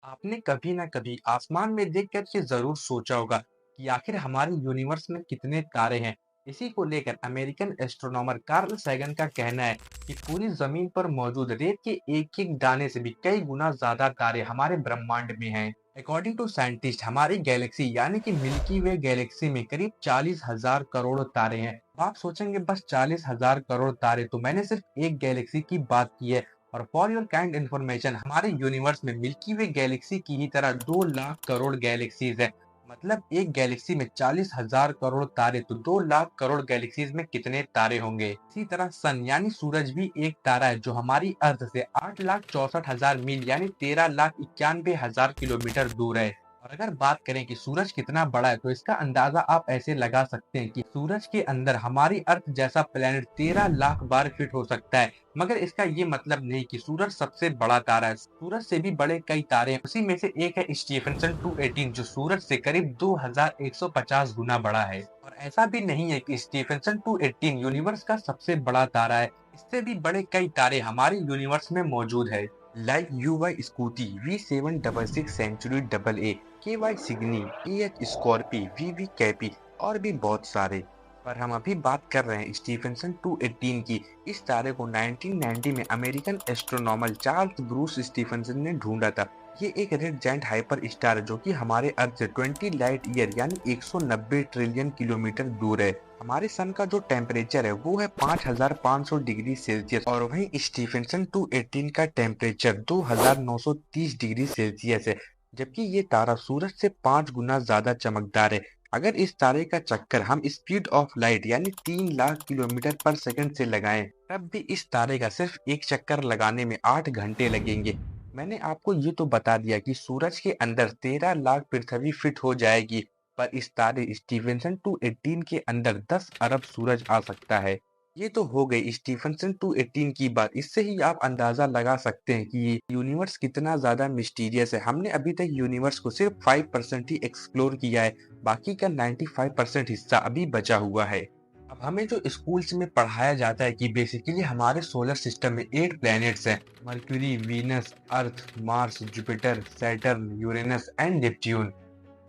आपने कभी ना कभी आसमान में देखकर ये जरूर सोचा होगा कि आखिर हमारे यूनिवर्स में कितने तारे हैं। इसी को लेकर अमेरिकन एस्ट्रोनॉमर कार्ल सैगन का कहना है कि पूरी जमीन पर मौजूद रेत के एक एक दाने से भी कई गुना ज्यादा तारे हमारे ब्रह्मांड में हैं। अकॉर्डिंग टू साइंटिस्ट हमारी गैलेक्सी यानी कि मिल्की वे गैलेक्सी में करीब 40,000 करोड़ तारे हैं। अब आप सोचेंगे बस 40,000 करोड़ तारे, तो मैंने सिर्फ एक गैलेक्सी की बात की है। और फॉर योर काइंड इन्फॉर्मेशन हमारे यूनिवर्स में मिल्की वे गैलेक्सी की ही तरह 2 लाख करोड़ गैलेक्सीज है। मतलब एक गैलेक्सी में 40,000 करोड़ तारे, तो 2 लाख करोड़ गैलेक्सीज में कितने तारे होंगे। इसी तरह सन यानी सूरज भी एक तारा है जो हमारी अर्थ से 8,64,000 मील यानी 13,91,000 किलोमीटर दूर है। और अगर बात करें कि सूरज कितना बड़ा है, तो इसका अंदाजा आप ऐसे लगा सकते हैं कि सूरज के अंदर हमारी अर्थ जैसा प्लेनेट 13 लाख बार फिट हो सकता है। मगर इसका ये मतलब नहीं कि सूरज सबसे बड़ा तारा है। सूरज से भी बड़े कई तारे हैं। उसी में से एक है स्टीफनसन 218 जो सूरज से करीब 2150 गुना बड़ा है। और ऐसा भी नहीं है कि स्टीफनसन 218 यूनिवर्स का सबसे बड़ा तारा है। इससे भी बड़े कई तारे हमारे यूनिवर्स में मौजूद है, like UY Scuti, V766 Centauri double A, KY Cygni, AH Scorpii, VV Cephei और भी बहुत सारे। पर हम अभी बात कर रहे हैं स्टीफनसन 218 की। इस तारे को 1990 में American astronomer Charles Bruce Stephenson ने ढूंढा था। ये एक रेड जायंट हाइपर स्टार है जो कि हमारे अर्थ से 20 लाइट ईयर यानी 190 ट्रिलियन किलोमीटर दूर है। हमारे सन का जो टेम्परेचर है वो है 5500 डिग्री सेल्सियस और वहीं स्टीफनसन 218 का टेम्परेचर 2930 डिग्री सेल्सियस है। जबकि ये तारा सूरज से 5 गुना ज्यादा चमकदार है। अगर इस तारे का चक्कर हम स्पीड ऑफ लाइट यानी 3 लाख किलोमीटर पर सेकंड से लगाएं, तब भी इस तारे का सिर्फ एक चक्कर लगाने में 8 घंटे लगेंगे। मैंने आपको ये तो बता दिया कि सूरज के अंदर 13 लाख पृथ्वी फिट हो जाएगी, पर इस तारे स्टीफनसन 218 के अंदर 10 अरब सूरज आ सकता है। ये तो हो गई स्टीफनसन 218 की बात। इससे ही आप अंदाजा लगा सकते हैं कि ये यूनिवर्स कितना ज्यादा मिस्टीरियस है। हमने अभी तक यूनिवर्स को सिर्फ 5% ही एक्सप्लोर किया है, बाकी का 95% हिस्सा अभी बचा हुआ है। अब हमें जो स्कूल्स में पढ़ाया जाता है कि बेसिकली हमारे सोलर सिस्टम में 8 प्लैनेट्स हैं, mercury, Venus, earth, Mars, Jupiter, Saturn, Uranus and Neptune.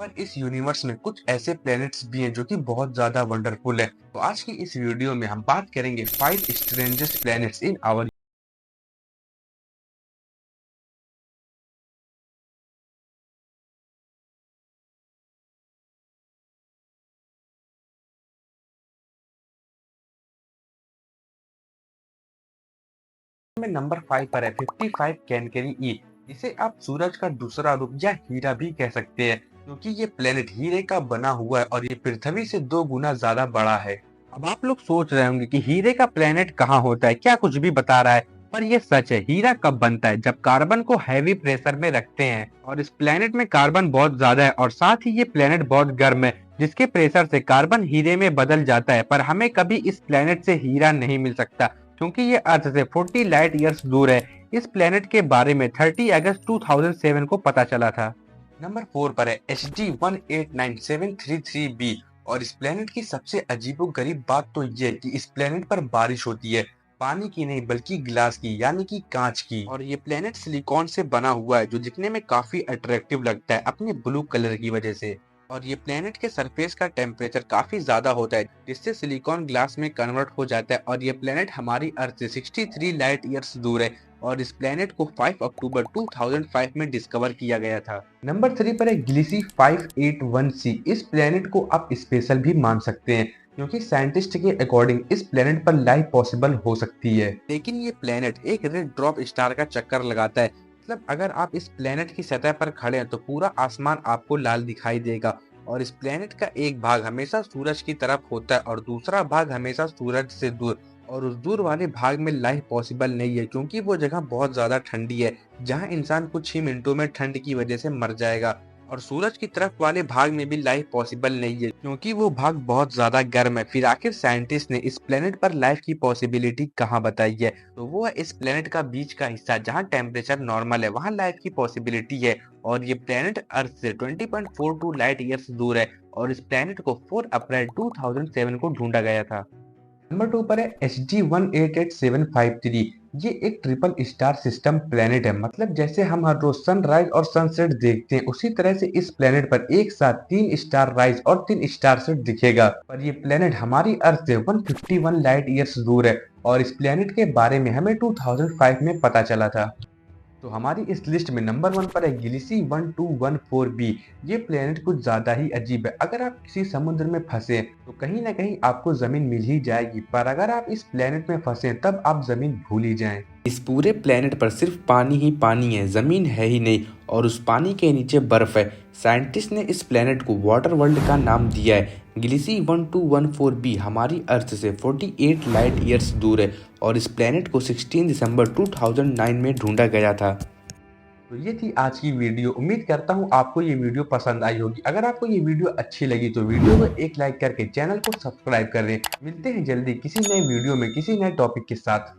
पर इस यूनिवर्स में कुछ ऐसे प्लैनेट्स भी हैं जो कि बहुत ज्यादा वंडरफुल है। तो आज की इस वीडियो में हम बात करेंगे 5 स्ट्रेंजेस्ट प्लैनेट्स इन आवर। में नंबर 5 पर है 55 कैनकेरी ई। इसे आप सूरज का दूसरा रूप या हीरा भी कह सकते हैं, क्योंकि ये प्लेनेट हीरे का बना हुआ है और ये पृथ्वी से 2 गुना ज्यादा बड़ा है। अब आप लोग सोच रहे होंगे कि हीरे का प्लेनेट कहाँ होता है, क्या कुछ भी बता रहा है। पर ये सच है, हीरा कब बनता है, जब कार्बन को हैवी प्रेशर में रखते हैं। और इस प्लेनेट में कार्बन बहुत ज्यादा है और साथ ही ये प्लेनेट बहुत गर्म है, जिसके प्रेशर से कार्बन हीरे में बदल जाता है। पर हमें कभी इस प्लेनेट से हीरा नहीं मिल सकता, क्योंकि ये अर्थ से 40 लाइट ईयर्स दूर है। इस प्लेनेट के बारे में 30 अगस्त 2007 को पता चला था। नंबर 4 पर है HD189733b। और इस प्लेनेट की सबसे अजीबोगरीब बात तो ये है कि इस प्लेनेट पर बारिश होती है, पानी की नहीं बल्कि ग्लास की यानी कि कांच की। और ये प्लेनेट सिलिकॉन से बना हुआ है जो दिखने में काफी अट्रैक्टिव लगता है अपने ब्लू कलर की वजह से। और ये प्लेनेट के सरफेस का टेम्परेचर काफी ज्यादा होता है, जिससे सिलिकॉन ग्लास में कन्वर्ट हो जाता है। और ये प्लेनेट हमारी अर्थ से 63 लाइट ईयर्स दूर है और इस प्लेनेट को 5 अक्टूबर 2005 में डिस्कवर किया गया था। नंबर 3 पर है गिलिसी 581c। इस प्लेनेट को आप स्पेशल भी मान सकते हैं, क्योंकि साइंटिस्ट के अकॉर्डिंग इस प्लेनेट पर लाइफ पॉसिबल हो सकती है। लेकिन ये प्लेनेट एक रेड ड्रॉप स्टार का चक्कर लगाता है। मतलब अगर आप इस प्लेनेट की सतह पर खड़े हैं तो पूरा आसमान आपको लाल दिखाई देगा। और इस प्लेनेट का एक भाग हमेशा सूरज की तरफ होता है और दूसरा भाग हमेशा सूरज से दूर। और उस दूर वाले भाग में लाइफ पॉसिबल नहीं है, क्योंकि वो जगह बहुत ज्यादा ठंडी है, जहां इंसान कुछ ही मिनटों में ठंड की वजह से मर जाएगा। और सूरज की तरफ वाले भाग में भी लाइफ पॉसिबल नहीं है, क्योंकि वो भाग बहुत ज्यादा गर्म है। फिर आखिर साइंटिस्ट ने इस प्लेनेट पर लाइफ की पॉसिबिलिटी कहाँ बताई है, तो वो है इस प्लेनेट का बीच का हिस्सा जहाँ टेम्परेचर नॉर्मल है, वहाँ लाइफ की पॉसिबिलिटी है। और ये प्लेनेट अर्थ से 20.42 लाइट ईयर्स दूर है और इस प्लेनेट को 4 अप्रैल 2007 को ढूंढा गया था। नंबर 2 पर है HD188753। ये एक ट्रिपल स्टार सिस्टम प्लेनेट है। मतलब जैसे हम हर रोज सनराइज और सनसेट देखते हैं, उसी तरह से इस प्लेनेट पर एक साथ 3 स्टार राइज और 3 स्टार सेट दिखेगा। पर ये प्लेनेट हमारी अर्थ से 151 लाइट ईयर्स दूर है और इस प्लेनेट के बारे में हमें 2005 में पता चला था। तो हमारी इस लिस्ट में नंबर 1 पर है गिलिसी 1214b। ये प्लेनेट कुछ ज़्यादा ही अजीब है। अगर आप किसी समुद्र में फँसे तो कहीं न कहीं आपको ज़मीन मिल ही जाएगी, पर अगर आप इस प्लेनेट में फँसे तब आप ज़मीन भूल ही जाएँ। इस पूरे प्लेनेट पर सिर्फ पानी ही पानी है, जमीन है ही नहीं और उस पानी के नीचे बर्फ है। साइंटिस्ट ने इस प्लेनेट को वाटर वर्ल्ड का नाम दिया है। गिलिसी 1214b हमारी अर्थ से 48 लाइट ईयर्स दूर है और इस प्लेनेट को 16 दिसंबर 2009 में ढूंढा गया था। तो ये थी आज की वीडियो। उम्मीद करता हूँ आपको ये वीडियो पसंद आई होगी। अगर आपको ये वीडियो अच्छी लगी तो वीडियो को एक लाइक करके चैनल को सब्सक्राइब कर दें। मिलते हैं जल्दी किसी नए वीडियो में किसी नए टॉपिक के साथ।